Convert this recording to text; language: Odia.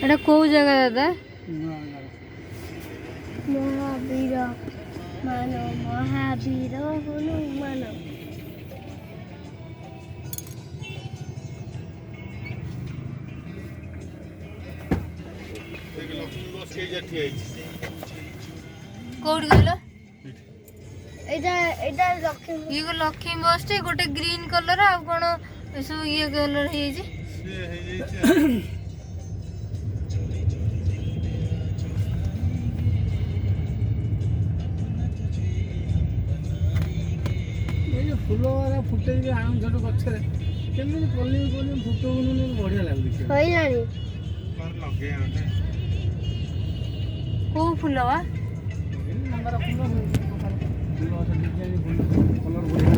এটা কোউ জায়গা দাদা? মহাবীর মান মহাবীর হনুমান। কোଉଠି କହିଲ? ଏଇଟା ଏଇଟା ଲକ୍ଷ୍ମୀ ଇଏ କଣ ଲକ୍ଷ୍ମୀ ବସଟେ, ଗୋଟେ ଗ୍ରୀନ କଲର ଆଉ କଣ ଏସବୁ ଇଏ କଲର ହେଇଯାଇଛି। ଫୁଲ ଫୁଟେଇକି ଆଣୁ ଛୋଟ ଗଛରେ କେମିତି କଲି ଫୁଟଉନି ବଢିଆ ଲାଗୁଛି। ସଇଲାଣି। କୋଉ ଫୁଲ ବା? ମନ୍ଦାର ଫୁଲ କଲର ବଢିଆ।